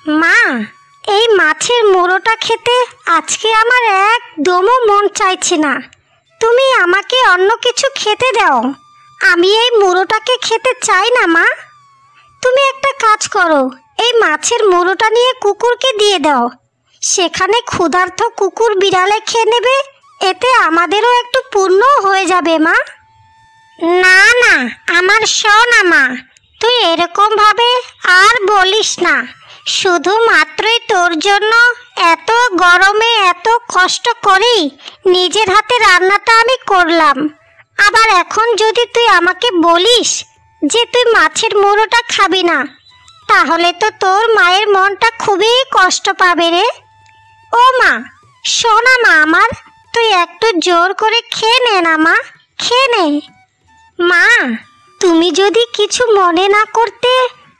মা, এই মাছের মুড়োটা খেতে আজকে আমার একদমও মন চাইছে না। তুমি আমাকে অন্য কিছু খেতে দাও। আমি এই মুড়োটাকে খেতে চাই না মা। তুমি একটা কাজ করো, এই মাছের মুড়োটা নিয়ে কুকুরকে দিয়ে দাও। সেখানে ক্ষুধার্ত কুকুর বিড়ালে খেয়ে নেবে, এতে আমাদেরও একটু পুণ্য হয়ে যাবে মা। না না, আমার সোনা মা, তুই এরকম ভাবে আর বলিস না। শুধুমাত্রই তোর জন্য এত গরমে এত কষ্ট করেই নিজের হাতে রান্নাটা আমি করলাম। আবার এখন যদি তুই আমাকে বলিস যে তুই মাছের মুড়োটা খাবি না, তাহলে তো তোর মায়ের মনটা খুবই কষ্ট পাবে রে। ও মা, সোনা মা আমার, তুই একটু জোর করে খেয়ে নে না মা, খেয়ে নে। মা, তুমি যদি কিছু মনে না করতে,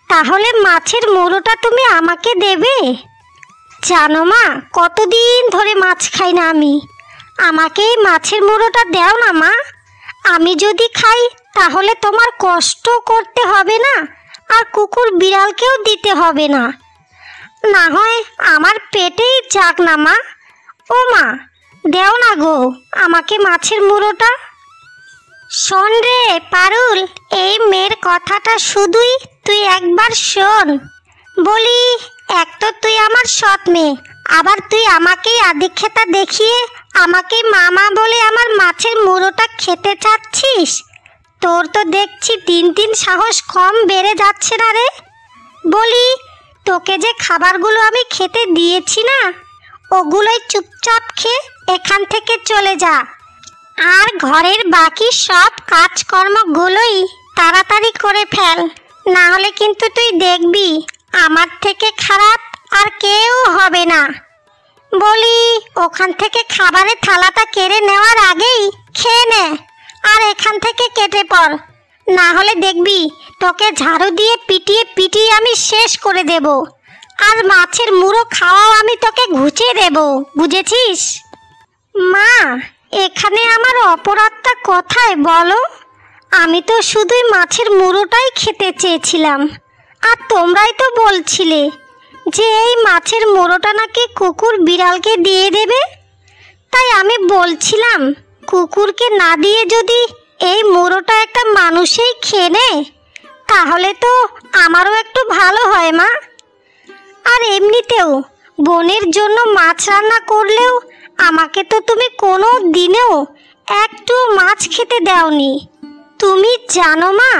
তাহলে মাছের মুড়োটা তুমি আমাকে দেবে? জানো মা, কতদিন ধরে মাছ খাই না আমি। আমাকে এই মাছের মুড়োটা দাও না মা। আমি যদি খাই তাহলে তোমার কষ্ট করতে হবে না, আর কুকুর বিড়ালকেও দিতে হবে না। না হয় আমার পেটেই যাক না মা। ও মা, দেও না গো আমাকে মাছের মুড়োটা। শোন রে পারুল, এই মেয়ের কথাটা শুধুই তুই একবার শোন। বলি, এক তো তুই আমার সৎ মেয়ে, আবার তুই আমাকেই আদিক্ষেতা দেখিয়ে আমাকে মামা বলে আমার মাছের মুড়োটা খেতে চাচ্ছিস। তোর তো দেখছি দিন দিন সাহস কম বেড়ে যাচ্ছে না রে। বলি, তোকে যে খাবারগুলো আমি খেতে দিয়েছি না, ওগুলোই চুপচাপ খেয়ে এখান থেকে চলে যা। আর ঘরের বাকি সব কাজকর্মগুলোই তাড়াতাড়ি করে ফেল, না হলে কিন্তু তুই দেখবি আমার থেকে খারাপ আর কেউ হবে না। বলি, ওখান থেকে খাবারের থালাটা কেড়ে নেওয়ার আগেই খেয়ে নে, আর এখান থেকে কেটে পড়। না হলে দেখবি তোকে ঝাড়ু দিয়ে পিটিয়ে পিটিয়ে আমি শেষ করে দেব, আর মাছের মুড়ো খাওয়াও আমি তোকে ঘুচিয়ে দেব, বুঝেছিস? মা, এখানে আমার অপরাধটা কোথায় বলো? আমি তো শুধুই মাছের মুড়োটাই খেতে চেয়েছিলাম, আর তোমরাই তো বলছিলে যে এই মাছের মুড়োটা নাকি কুকুর বিড়ালকে দিয়ে দেবে। তাই আমি বলছিলাম, কুকুরকে না দিয়ে যদি এই মুড়োটা একটা মানুষেই খেয়ে নেয়, তাহলে তো আমারও একটু ভালো হয় মা। আর এমনিতেও বোনের জন্য মাছ রান্না করলেও আমাকে তো তুমি কোনো দিনেও একটু মাছ খেতে দাওনি। তুমি জানো মা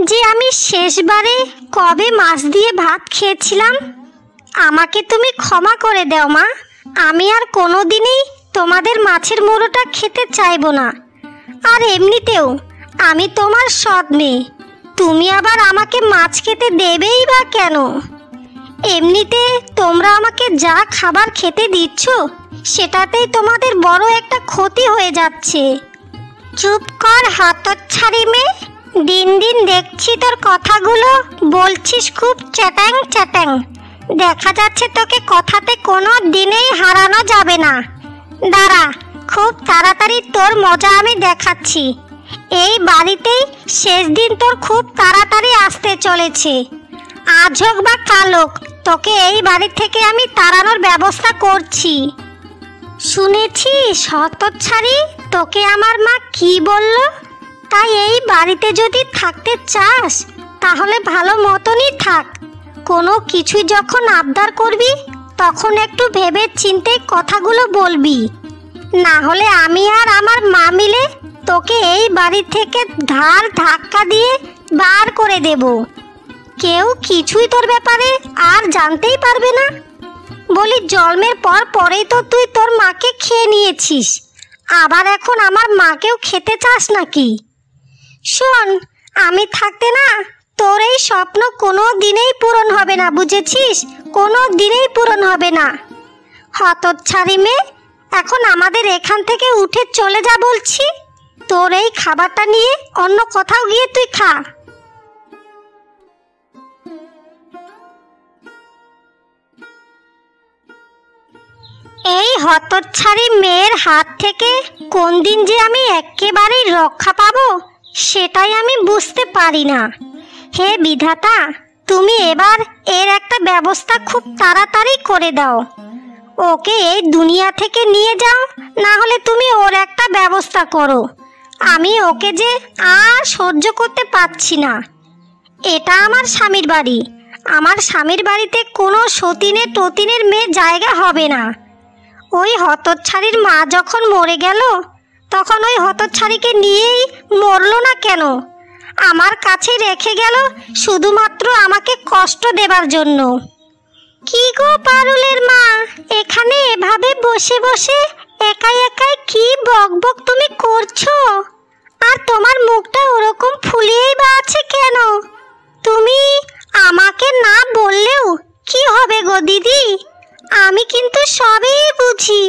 যে আমি শেষবারে কবে মাছ দিয়ে ভাত খেয়েছিলাম? আমাকে তুমি ক্ষমা করে দাও মা, আমি আর কোনো দিনই তোমাদের মাছের মুড়োটা খেতে চাইবো না। আর এমনিতেও আমি তোমার সৎ মেয়ে, তুমি আবার আমাকে মাছ খেতে দেবেই বা কেন? এমনিতে তোমরা আমাকে যা খাবার খেতে দিচ্ছ সেটাতেই তোমাদের বড় একটা ক্ষতি হয়ে যাচ্ছে। চুপ কর হতচ্ছাড়ি মেয়ে, দিন দিন দেখছি তোর কথাগুলো বলছিস খুব চ্যাটাং চ্যাটাং। দেখা যাচ্ছে তোকে কথাতে কোনো দিনেই হারানো যাবে না। দাঁড়া, খুব তাড়াতাড়ি তোর মজা আমি দেখাচ্ছি। এই বাড়িতেই শেষ দিন তোর খুব তাড়াতাড়ি আসতে চলেছে। আজ হোক বা কাল হোক, তোকে এই বাড়ি থেকে আমি তাড়ানোর ব্যবস্থা করছি। শুনেছিস হতচ্ছাড়ি, তোকে আমার মা কি বলল? তাই এই বাড়িতে যদি থাকতে চাস তাহলে ভালো মতনই থাক। কোনো কিছু যখন আবদার করবি তখন একটু ভেবে চিন্তে কথাগুলো বলবি, না হলে আমি আর আমার মা মিলে তোকে এই বাড়ি থেকে ধার ধাক্কা দিয়ে বার করে দেব। কেউ কিছুই তোর ব্যাপারে আর জানতেই পারবে না। বলি, জন্মের পর পরেই তো তুই তোর মাকে খেয়ে নিয়েছিস, আবার এখন আমার মাকেও খেতে চাস নাকি? শোন, আমি থাকতে না তোর এই স্বপ্ন কোনো দিনেই পূরণ হবে না, বুঝেছিস? কোনো দিনেই পূরণ হবে না। হতচ্ছাড়ি মেয়ে, এখন আমাদের এখান থেকে উঠে চলে যা বলছি। তোর এই খাবারটা নিয়ে অন্য কোথাও গিয়ে তুই খা। এই হতচ্ছাড়ি মেয়ের হাত থেকে কোন দিন যে আমি একেবারেই রক্ষা পাবো সেটাই আমি বুঝতে পারি না। হে বিধাতা, তুমি এবার এর একটা ব্যবস্থা খুব তাড়াতাড়ি করে দাও। ওকে এই দুনিয়া থেকে নিয়ে যাও, না হলে তুমি ওর একটা ব্যবস্থা করো। আমি ওকে যে আর সহ্য করতে পারছি না। এটা আমার স্বামীর বাড়ি। আমার স্বামীর বাড়িতে কোনো সতীনের টতিনের মেয়ে জায়গা হবে না। ওই হতচ্ছাড়ির মা যখন মরে গেল, তখন ওই হতচ্ছাড়িকে নিয়েই মরলো না কেন? আমার কাছে রেখে গেল শুধুমাত্র আমাকে কষ্ট দেবার জন্য। কি গো পারুলের মা, এখানে এভাবে বসে বসে একাই একাই কি বকবক তুমি করছো? আর তোমার মুখটা ওরকম ফুলিয়েই বা আছে কেন? তুমি আমাকে না বললেও কি হবে গো দিদি? আমি কিন্তু সবই বুঝি।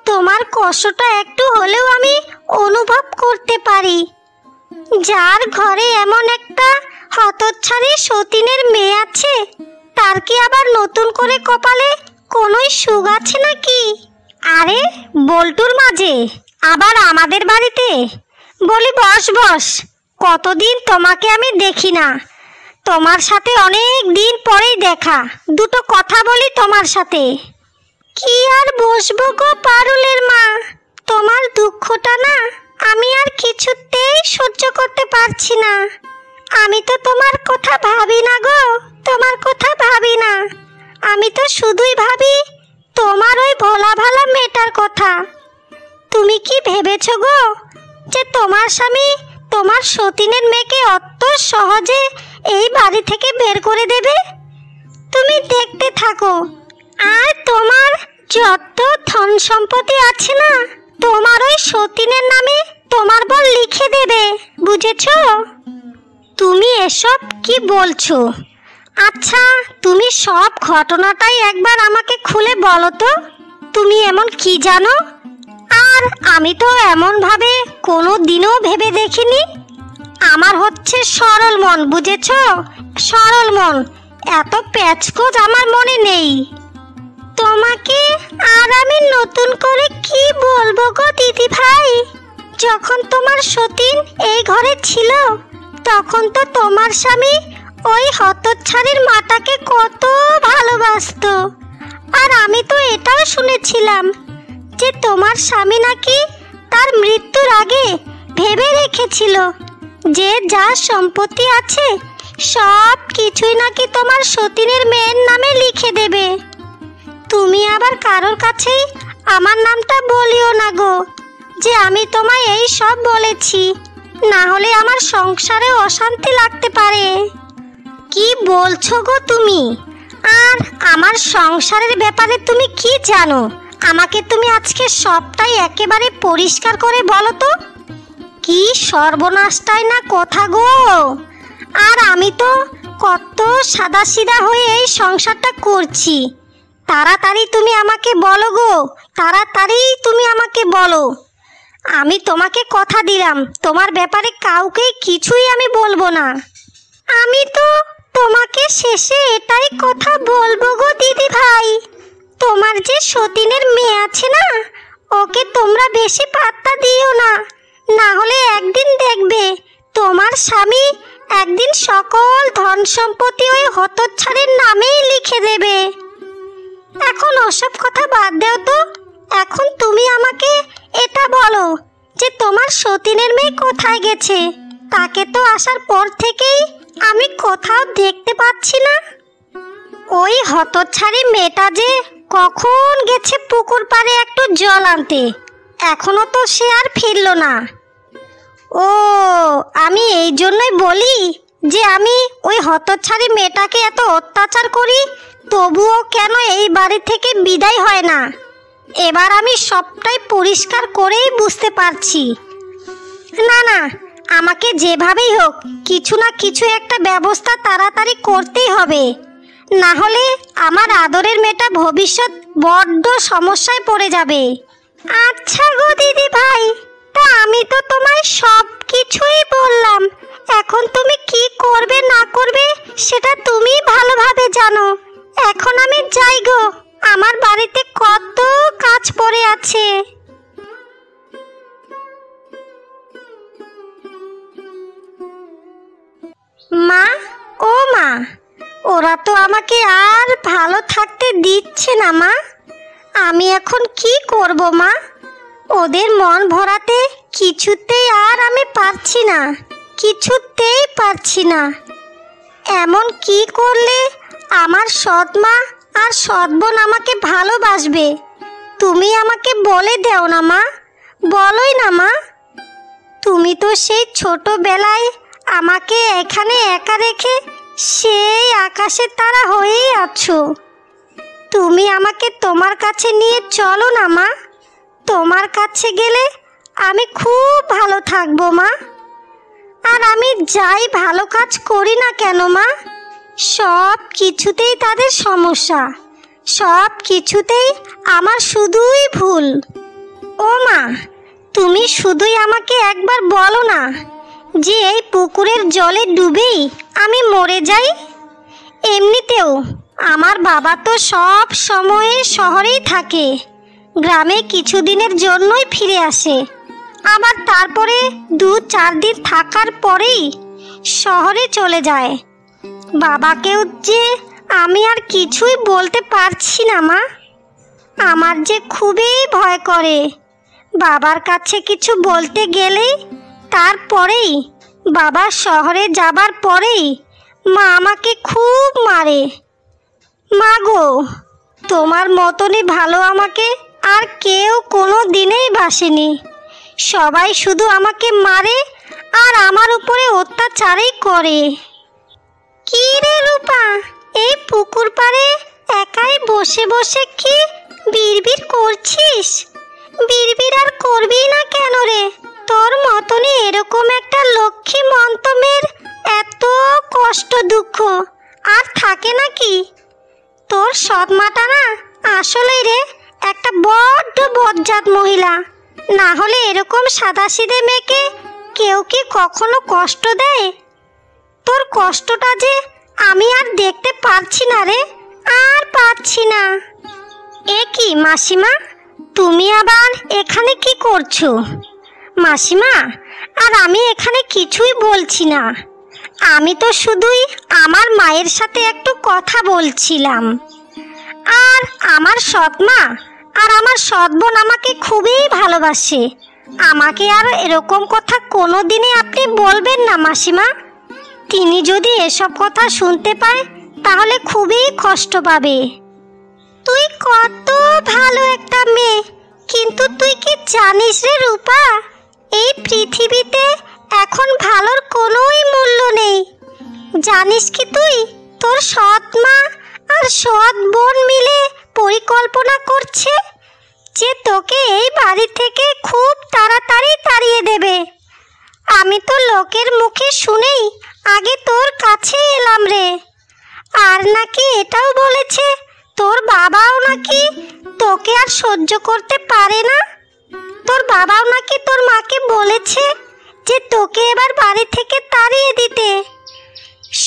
তোমার কষ্টটা একটু হলেও আমি অনুভব করতে পারি। যার ঘরে এমন একটা হতচ্ছাড়ি সতীনের মেয়ে আছে, তার কি আবার নতুন করে কপালে কোনোই সুখ আছে নাকি? আরে বল্টুর মাঝে আবার আমাদের বাড়িতে? বলি বস বস, কতদিন তোমাকে আমি দেখি না। তোমার সাথে অনেক দিন পরেই দেখা, দুটো কথা বলি তোমার সাথে। কি আর বসবো গো পারুলের মা, তোমার দুঃখটা না আমি আর কিছুতেই সহ্য করতে পারছি না। আমি তো তোমার কথা ভাবি না গো, তোমার কথা ভাবি না। আমি তো শুধুই ভাবি তোমার ওই ভোলা ভালা মেয়েটার কথা। তুমি কি ভেবেছো গো যে তোমার স্বামী তোমার সতীনের মেয়েকে অত সহজে এই বাড়ি থেকে বের করে দেবে? তুমি দেখতে থাকো, আর তোমার যত ধন সম্পত্তি আছে না, তোমার ওই সতীনের নামে তোমার বর লিখে দেবে, বুঝেছো? তুমি এসব কি বলছো? আচ্ছা, তুমি সব ঘটনাটাই একবার আমাকে খুলে বলো তো। তুমি এমন কি জানো? আর আমি তো এমনভাবে কোনো দিনও ভেবে দেখিনি। আমার হচ্ছে সরল মন, বুঝেছো? সরল মন, এত প্যাচকোচ আমার মনে নেই। তোমাকে আর আমি নতুন করে কি বলবো গো দিদি ভাই? যখন তোমার সতীন এই ঘরে ছিল, তখন তো তোমার স্বামী ওই হতচ্ছাড়ির মাটাকে কত ভালোবাসতো। আর আমি তো এটাও শুনেছিলাম যে তোমার স্বামী নাকি তার মৃত্যুর আগে ভেবে রেখেছিল যে যা সম্পত্তি আছে সব কিছুই নাকি তোমার সতীনের মেয়ের নামে লিখে দেবে। তুমি আবার কারোর কাছেই আমার নামটা বলিও না গো যে আমি তোমায় এই সব বলেছি, না হলে আমার সংসারে অশান্তি লাগতে পারে। কি বলছো গো তুমি? আর আমার সংসারের ব্যাপারে তুমি কি জানো? আমাকে তুমি আজকে সবটাই একেবারে পরিষ্কার করে বলো তো। কি সর্বনাশটাই না কথা গো! আর আমি তো কত সাদাসিধা হয়ে এই সংসারটা করছি। তাড়াতাড়ি তুমি আমাকে বলো গো, তাড়াতাড়ি তুমি আমাকে বলো। আমি তোমাকে কথা দিলাম, তোমার ব্যাপারে কাউকে কিছুই আমি বলবো না। আমি তো তোমাকে শেষে এটাই কথা বলবো গো দিদি ভাই, তোমার যে সতীনের মেয়ে আছে না, ওকে তোমরা বেশি পাত্তা দিও না। না হলে একদিন দেখবে তোমার স্বামী একদিন সকল ধন সম্পত্তি ওই হতচ্ছাড়ির নামেই লিখে দেবে। এখন ওসব কথা বাদ দাও তো। এখন তুমি আমাকে এটা বলো যে তোমার সতীনের মেয়ে কোথায় গেছে? তাকে তো আসার পর থেকেই আমি কোথাও দেখতে পাচ্ছি না। ওই হতচ্ছাড়ি মেয়েটা যে কখন গেছে পুকুর পাড়ে একটু জল আনতে, এখনো তো সে আর ফিরলো না। ও, আমি এই জন্যই বলি যে আমি ওই হতচ্ছাড়ি মেয়েটাকে এত অত্যাচার করি, তবুও কেন এই বাড়ি থেকে বিদায় হয় না। এবার আমি সবটাই পরিষ্কার করেই বুঝতে পারছি। না না, আমাকে যেভাবেই হোক কিছু না কিছু একটা ব্যবস্থা তাড়াতাড়ি করতেই হবে, না হলে আমার আদরের মেয়েটা ভবিষ্যৎ বড্ড সমস্যায় পড়ে যাবে। আচ্ছা গো দিদি ভাই, তা আমি তো তোমায় সব কিছুই বললাম। এখন তুমি কি করবে না করবে সেটা তুমি ভালোভাবে জানো। এখন আমি যাই গো, আমার বাড়িতে কত কাজ পড়ে আছে। মা, ও মা, ওরা তো আমাকে আর ভালো থাকতে দিচ্ছে না মা। আমি এখন কি করব মা? ওদের মন ভরাতে কিছুতেই আর আমি পারছি না, কিছুতেই পারছি না। এমন কি করলে আমার সৎ মা আর সৎ বোন আমাকে ভালোবাসবে? তুমি আমাকে বলে দাও না মা, বলোই না মা। তুমি তো সেই ছোটবেলায় আমাকে এখানে একা রেখে সেই আকাশের তারা হয়েই আছো। তুমি আমাকে তোমার কাছে নিয়ে চলো না মা। তোমার কাছে গেলে আমি খুব ভালো থাকবো মা। আর আমি যাই ভালো কাজ করি না কেন মা, সব কিছুতেই তাদের সমস্যা, সব কিছুতেই আমার শুধুই ভুল। ও মা, তুমি শুধুই আমাকে একবার বলো না যে এই পুকুরের জলে ডুবেই আমি মরে যাই। এমনিতেও আমার বাবা তো সব সময়ে শহরেই থাকে, গ্রামে কিছুদিনের জন্যই ফিরে আসে, আবার তারপরে 2-4 দিন থাকার পরেই শহরে চলে যায়। বাবাকেও যে আমি আর কিছুই বলতে পারছি না মা। আমার যে খুবই ভয় করে, বাবার কাছে কিছু বলতে গেলেই তারপরেই বাবা শহরে যাবার পরেই মা আমাকে খুব মারে। মা গো, তোমার মতনই ভালো আমাকে আর কেউ কোনো দিনেই বাসেনি। সবাই শুধু আমাকে মারে আর আমার উপরে অত্যাচারই করে। কি রে রূপা, এই পুকুর পাড়ে একাই বসে বসে কি বিড়বিড় করছিস? বিড়বিড় আর করবি না কেন রে? তোর মতনই এরকম একটা লক্ষ্মী মন্তমের এত কষ্ট দুঃখ আর থাকে নাকি? তোর সৎ মাটা না আসলেই রে একটা বড্ড বজ্জাত মহিলা। না হলে এরকম সাদাসিধে মেয়েকে কেউ কি কখনো কষ্ট দেয়? তোর কষ্টটা যে আমি আর দেখতে পারছি না রে, আর পারছি না। এ কি মাসিমা, তুমি আবার এখানে কি করছো? মাসিমা, আর আমি এখানে কিছুই বলছি না। আমি তো শুধুই আমার মায়ের সাথে একটু কথা বলছিলাম। আর আমার সৎ মা আর আমার সৎ বোন আমাকে খুবই ভালোবাসে। আমাকে আর এরকম কথা কোনো দিনই আপনি বলবেন না মাসিমা। তিনি যদি এসব কথা শুনতে পায় তাহলে খুবই কষ্ট পাবে। তুই কত ভালো একটা মেয়ে, কিন্তু তুই কি জানিস রে রূপা, এই পৃথিবীতে এখন ভালোর কোনোই মূল্য নেই। জানিস কি তুই, তোর সৎ মা আর সৎ বোন মিলে পরিকল্পনা করছে যে তোকে এই বাড়ি থেকে খুব তাড়াতাড়ি তাড়িয়ে দেবে। আমি তো লোকের মুখে শুনেই আগে তোর কাছে এলাম রে। আর নাকি এটাও বলেছে তোর বাবাও নাকি তোকে আর সহ্য করতে পারে না। তোর বাবাও নাকি তোর মাকে বলেছে যে তোকে এবার বাড়ি থেকে তাড়িয়ে দিতে।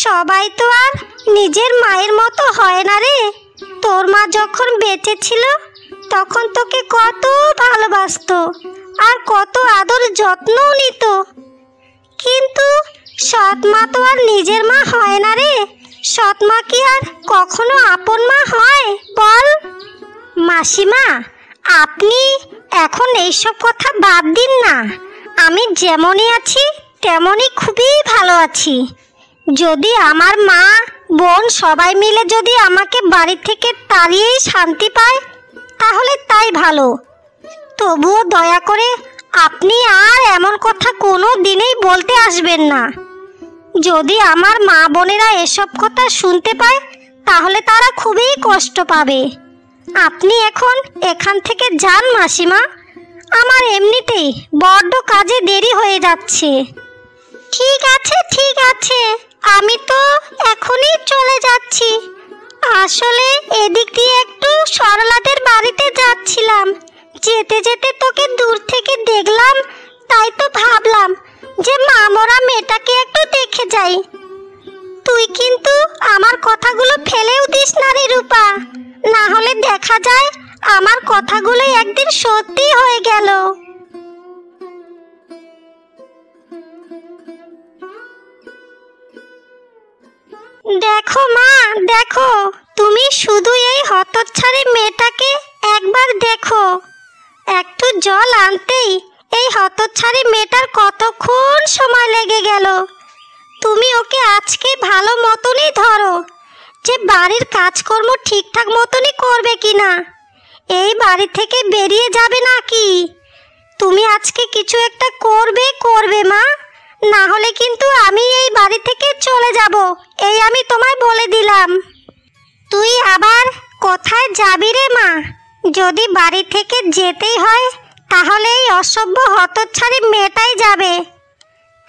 সবাই তো আর নিজের মায়ের মতো হয় না রে। তোর মা যখন বেঁচে ছিল তখন তোকে কত ভালোবাসতো আর কত আদর যত্নও নিত। কিন্তু সৎ মা তো আর নিজের মা হয় না রে। সৎ মা কি আর কখনো আপন মা হয় বল? মাসিমা, আপনি এখন এইসব কথা বাদ দিন না। আমি যেমনই আছি তেমনই খুবই ভালো আছি। যদি আমার মা বোন সবাই মিলে যদি আমাকে বাড়ি থেকে তাড়িয়েই শান্তি পায় তাহলে তাই ভালো। তবুও দয়া করে আপনি আর এমন কথা কোনো দিনেই বলতে আসবেন না। যদি আমার মা বোনেরা এসব কথা শুনতে পায় তাহলে তারা খুবই কষ্ট পাবে। আপনি এখন এখান থেকে যান মাসিমা। আমার এমনিতেই বড্ড কাজে দেরি হয়ে যাচ্ছে। ঠিক আছে, ঠিক আছে, আমি তো এখনই চলে যাচ্ছি। আসলে এদিক দিয়ে একটু সরলাদের বাড়িতে যাচ্ছিলাম। যেতে যেতে তোকে দূর থেকে দেখলাম, তাই তো ভাবলাম যে মামরা মেয়েটাকে একটু দেখে যাই। তুই কিন্তু আমার কথাগুলো ফেলেও দিস না রে রূপা, না হলে দেখা যায় আমার কথাগুলো একদিন সত্যি হয়ে গেল। দেখো মা, দেখো, তুমি শুধু এই হতচ্ছাড়ি মেয়েটাকে একবার দেখো। একটু জল আনতেই এই হতচ্ছাড়ি মেয়েটার কতক্ষণ সময় লেগে গেল। তুমি ওকে আজকে ভালো মতনই ধরো যে বাড়ির কাজকর্ম ঠিকঠাক মতনই করবে কিনা, এই বাড়ি থেকে বেরিয়ে যাবে নাকি। তুমি আজকে কিছু একটা করবে মা, না হলে কিন্তু আমি এই বাড়ি থেকে চলে যাব, এই আমি তোমায় বলে দিলাম। তুই আবার কোথায় যাবি রে মা? যদি বাড়ি থেকে যেতেই হয় তাহলে এই অসভ্য হতচ্ছাড়ি মেয়েটাই যাবে।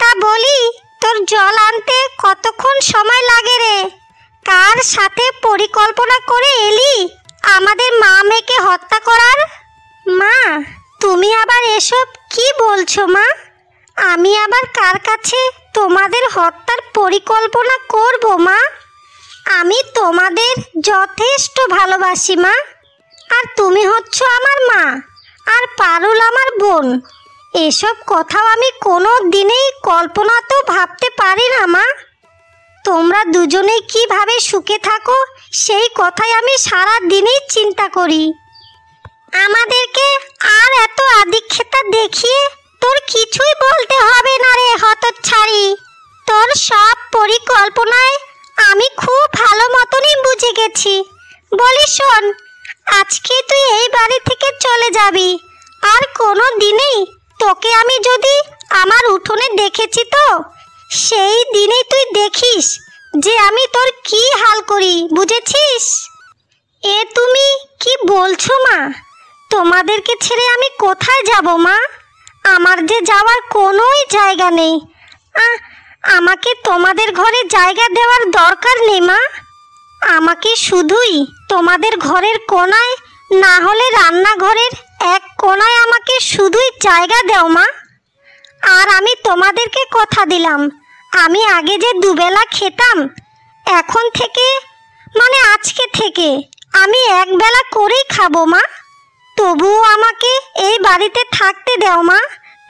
তা বলি, তোর জল আনতে কতক্ষণ সময় লাগে রে? কার সাথে পরিকল্পনা করে এলি আমাদের মা মেয়েকে হত্যা করার? মা, তুমি আবার এসব কি বলছো মা? আমি আবার কার কাছে তোমাদের হত্যার পরিকল্পনা করব মা? আমি তোমাদের যথেষ্ট ভালোবাসি মা, আর তুমি হচ্ছ আমার মা, আর পারুল আমার বোন। এসব কথাও আমি কোনো দিনেই কল্পনাতেও ভাবতে পারি না মা। তোমরা দুজনেই কিভাবে সুখে থাকো সেই কথাই আমি সারা দিনই চিন্তা করি। আমাদেরকে আর এত আদিক্ষেতা দেখিয়ে তোর কিছুই বলতে হবে না রে হতচ্ছাড়ি। তোর সব পরিকল্পনায় আমি খুব ভালো মতনই বুঝে গেছি। বলি শোন, আজকে তুই এই বাড়ি থেকে চলে যাবি, আর কোনো দিনেই তোকে আমি যদি আমার উঠোনে দেখেছি তো সেই দিনেই তুই দেখিস যে আমি তোর কি হাল করি, বুঝেছিস? এ তুমি কি বলছো মা? তোমাদেরকে ছেড়ে আমি কোথায় যাব মা? আমার যে যাওয়ার কোনোই জায়গা নেই। আমাকে তোমাদের ঘরে জায়গা দেওয়ার দরকার নেই মা। আমাকে শুধুই তোমাদের ঘরের কোণায়, না হলে রান্নাঘরের এক কোণায় আমাকে শুধুই জায়গা দাও মা। আর আমি তোমাদেরকে কথা দিলাম, আমি আগে যে দুবেলা খেতাম, এখন থেকে মানে আজকে থেকে আমি একবেলা করেই খাবো মা। তবুও আমাকে এই বাড়িতে থাকতে দাও মা,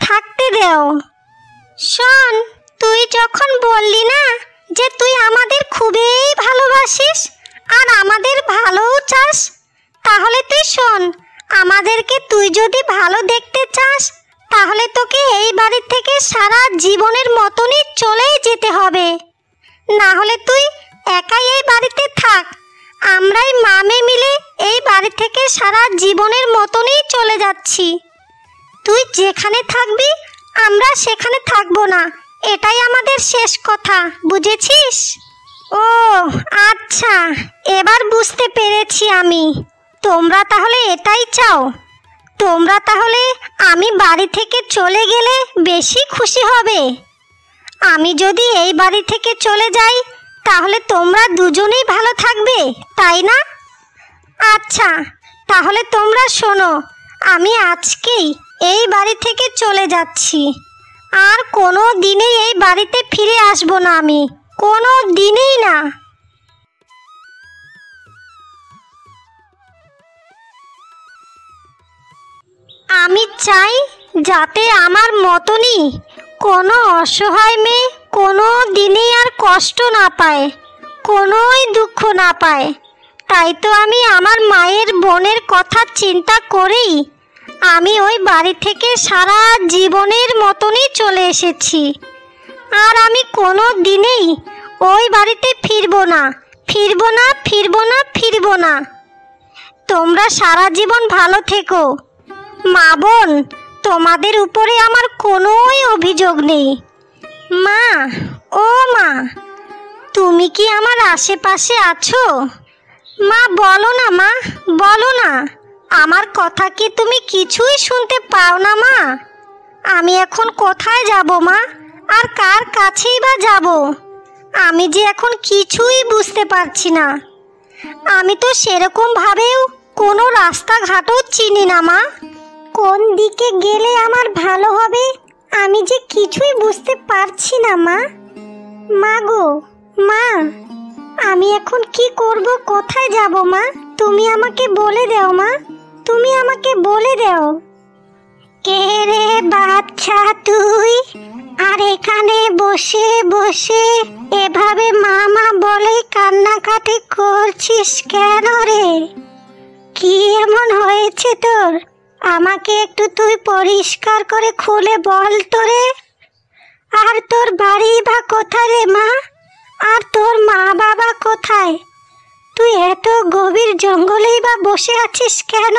থাকতে দাও। শোন, তুই যখন বললি না যে তুই আমাদের খুবই ভালোবাসিস আর আমাদের ভালোও চাস, তাহলে তুই শোন, আমাদেরকে তুই যদি ভালো দেখতে চাস তাহলে তোকে এই বাড়ি থেকে সারা জীবনের মতনই চলেই যেতে হবে। না হলে তুই একাই এই বাড়িতে থাক, আমরাই মামে মিলে এই বাড়ি থেকে সারা জীবনের মতনই চলে যাচ্ছি। তুই যেখানে থাকবি আমরা সেখানে থাকবো না, এটাই আমাদের শেষ কথা, বুঝেছিস? ও আচ্ছা, এবার বুঝতে পেরেছি আমি। তোমরা তাহলে এটাই চাও? তোমরা তাহলে আমি বাড়ি থেকে চলে গেলে বেশি খুশি হবে? আমি যদি এই বাড়ি থেকে চলে যাই তাহলে তোমরা দুজনেই ভালো থাকবে, তাই না? আচ্ছা, তাহলে তোমরা শোনো, আমি আজকেই এই বাড়ি থেকে চলে যাচ্ছি, আর কোনো দিনেই এই বাড়িতে ফিরে আসবো না, আমি কোনো দিনেই না। আমি চাই যাতে আমার মতনই কোনো অসহায় মেয়ে কোনো দিনেই আর কষ্ট না পায়, কোনোই দুঃখ না পায়। তাই তো আমি আমার মায়ের বোনের কথা চিন্তা করেই আমি ওই বাড়ি থেকে সারা জীবনের মতনই চলে এসেছি। আর আমি কোনো দিনেই ওই বাড়িতে ফিরবো না, ফিরবো না, ফিরবো না, ফিরবো না। তোমরা সারা জীবন ভালো থেকো। মা বোন, তোমাদের উপরে আমার কোনোই অভিযোগ নেই। মা, ও মা, তুমি কি আমার আশেপাশে আছো? মা বলো না, মা বলো না, আমার কথা কি তুমি কিছুই শুনতে পাও না মা? আমি এখন কোথায় যাব মা, আর কার কাছেই বা যাব? আমি যে এখন কিছুই বুঝতে পারছি না। আমি তো সেরকম ভাবেও কোনো রাস্তাঘাটও চিনি না মা। কোন দিকে গেলে আমার ভালো হবে আমি যে কিছুই বুঝতে পারছি না মা। মা গো মা, আমি এখন কি করব, কোথায় যাব মা? তুমি আমাকে বলে দাও মা, তুমি আমাকে বলে দাও। কে রে বাচ্চা তুই, আর এখানে বসে বসে এভাবে মা মা বলে করছিস কেন রে? কি এমন হয়েছে তোর? আমাকে একটু তুই পরিষ্কার করে খুলে বল তো রে। আর তোর বাড়ি বা কোথায় রে মা? আর তোর মা বাবা কোথায়? তুই এত গভীর জঙ্গলেই বা বসে আছিস কেন?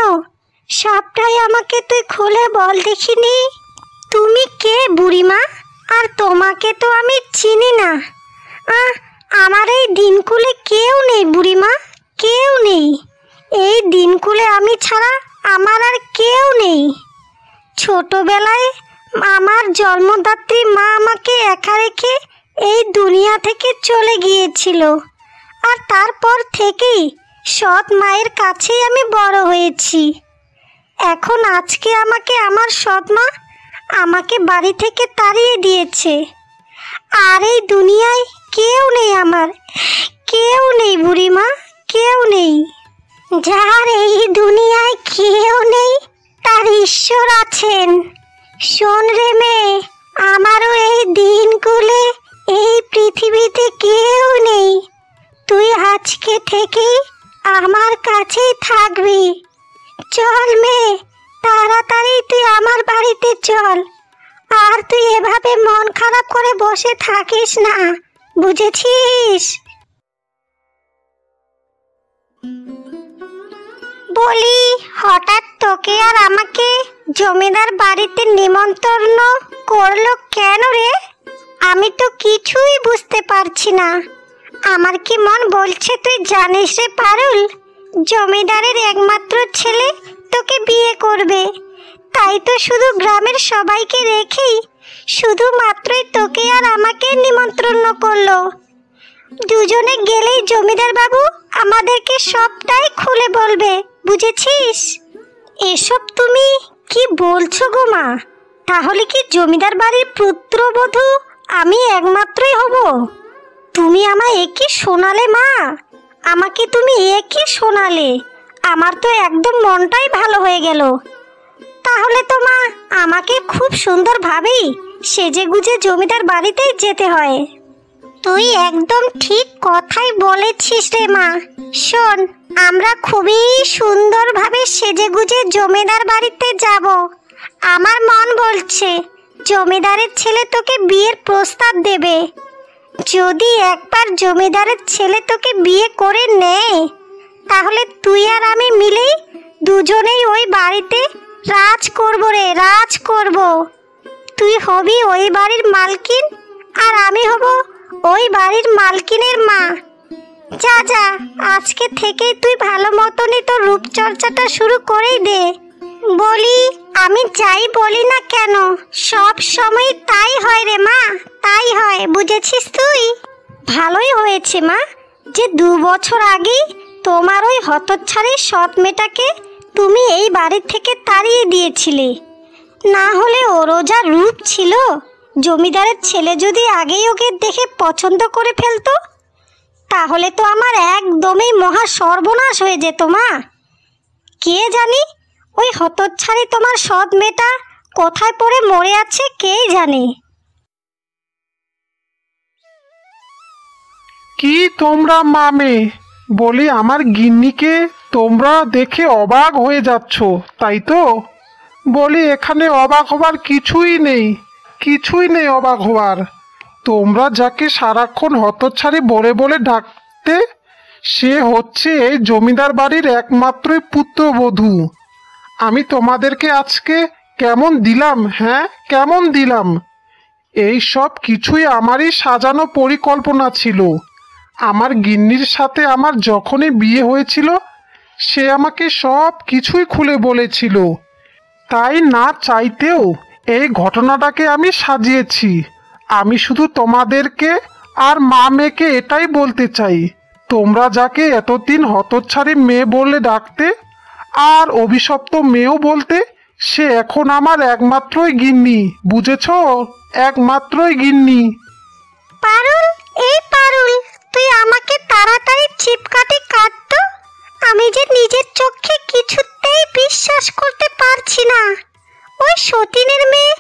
সবটাই আমাকে তুই খুলে বল দেখিনি। তুমি কে বুড়িমা? আর তোমাকে তো আমি চিনি না। আমার এই দিনকুলে কেউ নেই বুড়িমা, কেউ নেই। এই দিনকুলে আমি ছাড়া আমার আর কেউ নেই। ছোটবেলায় আমার জন্মদাত্রী মা আমাকে একা রেখে এই দুনিয়া থেকে চলে গিয়েছিল। আর তারপর থেকেই সৎ মায়ের কাছেই আমি বড় হয়েছি। এখন আজকে আমাকে আমার সৎ মা আমাকে বাড়ি থেকে তাড়িয়ে দিয়েছে। আর এই দুনিয়ায় কেউ নেই, আমার কেউ নেই বুড়িমা, কেউ নেই। যার এই দুনিয়ায় কেউ নেই তার ঈশ্বর আছেন। শোন রে মেয়ে, আমারও এই দিনগুলো এই পৃথিবীতে কেউ নেই। তুই আজকে থেকেই আমার কাছেই থাকবি। চল মেয়ে, তাড়াতাড়ি তুই আমার বাড়িতে চল। আর তুই এভাবে মন খারাপ করে বসে থাকিস না, বুঝেছিস? বলি, হঠাৎ তোকে আর আমাকে জমিদার বাড়িতে নিমন্ত্রণ করলো কেন রে? আমি তো কিছুই বুঝতে পারছি না। আমার কি মন বলছে তুই জানিস রে পারুল, জমিদারের একমাত্র ছেলে তোকে বিয়ে করবে। তাই তো শুধু গ্রামের সবাইকে রেখেই শুধুমাত্রই তোকে আর আমাকে নিমন্ত্রণ করলো। দুজনে গেলেই জমিদার বাবু আমাদেরকে সবটাই খুলে বলবে, বুঝেছিস? এসব তুমি কি বলছো গো মা? তাহলে কি জমিদার বাড়ির পুত্রবধূ আমি একমাত্রই হব? তুমি আমায় একই শোনালে মা, আমাকে তুমি একই শোনালে। আমার তো একদম মনটাই ভালো হয়ে গেল। তাহলে তো মা আমাকে খুব সুন্দরভাবেই সেজে গুজে জমিদার বাড়িতেই যেতে হয়। তুই একদম ঠিক কথাই বলেছিস রে মা। শোন, আমরা খুবই সুন্দরভাবে সেজে গুজে জমিদার বাড়িতে যাব। আমার মন বলছে জমিদারের ছেলে তোকে বিয়ের প্রস্তাব দেবে। যদি একবার জমিদারের ছেলে তোকে বিয়ে করে নেয়, তাহলে তুই আর আমি মিলেই দুজনেই ওই বাড়িতে রাজ করব রে, রাজ করব। তুই হবি ওই বাড়ির মালকিন, আর আমি হব ওই বাড়ির মালকিনের মা। যা যা, আজকে থেকেই তুই ভালো মতনই তোর রূপচর্চাটা শুরু করেই দে। বলি, আমি যাই বলি না কেন সব সময় তাই হয় রে মা, তাই হয়, বুঝেছিস তুই? ভালোই হয়েছে মা যে 2 বছর আগেই তোমার ওই হতচ্ছাড়ি সৎ মেয়েটাকে তুমি এই বাড়ি থেকে তাড়িয়ে দিয়েছিলে। না হলে ওরও যা রূপ ছিল, জমিদারের ছেলে যদি আগেই ওকে দেখে পছন্দ করে ফেলতো, তাহলে তো আমার একদমই মহা সর্বনাশ হয়ে যেত মা। কে জানি ওই হতচ্ছাড়ি তোমার সৎ মেয়েটা কোথায় পড়ে মরে আছে, কে জানে। কি তোমরা মামে, বলি আমার গিন্নিকে তোমরা দেখে অবাক হয়ে যাচ্ছ, তাই তো? বলি এখানে অবাক হবার কিছুই নেই, কিছুই নেই অবাক হওয়ার। তোমরা যাকে সারাক্ষণ হতচ্ছাড়ি বলে বলে ডাকতে, সে হচ্ছে এই জমিদার বাড়ির একমাত্রই পুত্রবধূ। আমি তোমাদেরকে আজকে কেমন দিলাম, হ্যাঁ কেমন দিলাম? এই সব কিছুই আমারই সাজানো পরিকল্পনা ছিল। আমার গিন্নির সাথে আমার যখনই বিয়ে হয়েছিল, সে আমাকে সব কিছুই খুলে বলেছিল। তাই না চাইতেও এই ঘটনাটাকে আমি সাজিয়েছি। আমি শুধু তোমাদেরকে আর মা মেয়েকে এটাই বলতে চাই, তোমরা যাকে এতদিন হতচ্ছাড়ি মেয়ে বলে ডাকতে আর অভিশপ্ত মেয়েও বলতে, সে এখন আমার একমাত্রই গিন্নি, বুঝেছ? একমাত্রই গিন্নি। পারুল, এই পারুল, তুই আমাকে তাড়াতাড়ি চিপকাঠি কাটতো। আমি যে নিজের চোখে কিছুতেই বিশ্বাস করতে পারছি না, ওই সতীনের মেয়ে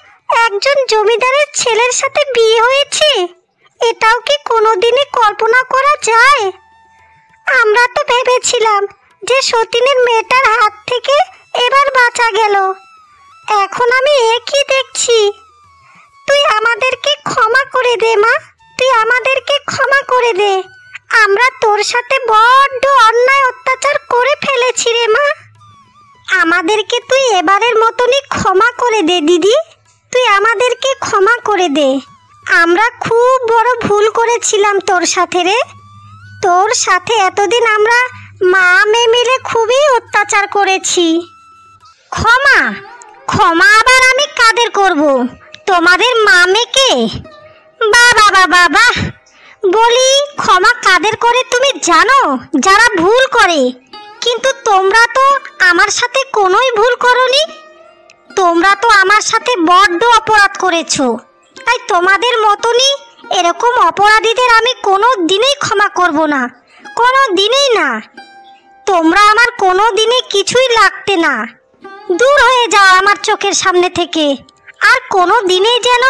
একজন জমিদারের ছেলের সাথে বিয়ে হয়েছে। এটাও কি কোনোদিনই কল্পনা করা যায়? আমরা তো ভেবেছিলাম যে সতীনের মেয়েটার হাত থেকে এবার বাঁচা গেল। এখন আমি একই দেখছি। তুই আমাদেরকে ক্ষমা করে দে মা, তুই আমাদেরকে ক্ষমা করে দে। আমরা তোর সাথে বড্ড অন্যায় অত্যাচার করে ফেলেছি রে মা। আমাদেরকে তুই এবারের মতনই ক্ষমা করে দে দিদি, তুই আমাদেরকে ক্ষমা করে দে। আমরা খুব বড় ভুল করেছিলাম তোর সাথে রে। তোর সাথে এতদিন আমরা মা মেয়ে মিলে খুবই অত্যাচার করেছি। ক্ষমা? ক্ষমা আবার আমি কাদের করব? তোমাদের মা মেয়েকে? বাবা বাবা বাহ! বলি ক্ষমা কাদের করে তুমি জানো? যারা ভুল করে। কিন্তু তোমরা তো আমার সাথে কোনোই ভুল করোনি। তোমরা তো আমার সাথে বড্ড অপরাধ করেছো। তাই তোমাদের মতনই এরকম অপরাধীদের আমি কোনো দিনেই ক্ষমা করব না, কোনো দিনেই না। তোমরা আমার কোনো দিনে কিছুই লাগতে না। দূর হয়ে যাও আমার চোখের সামনে থেকে। আর কোনো দিনেই যেন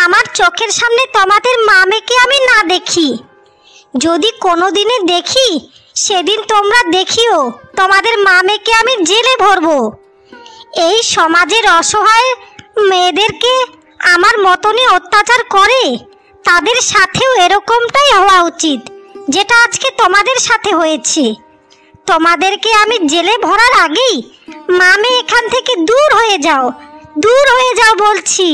আমার চোখের সামনে তোমাদের মা মেয়েকে আমি না দেখি। যদি কোনো দিনে দেখি, সেদিন তোমরা দেখিও তোমাদের মা মেয়েকে আমি জেলে ভরবো। এই সমাজের অসহায় মেয়েদেরকে আমার মতনই অত্যাচার করে, তাদের সাথেও এরকমটাই হওয়া উচিত যেটা আজকে তোমাদের সাথে হয়েছে। তোমাদেরকে আমি জেলে ভরার আগেই মা মেয়ে এখান থেকে দূর হয়ে যাও, দূর হয়ে যাও বলছি।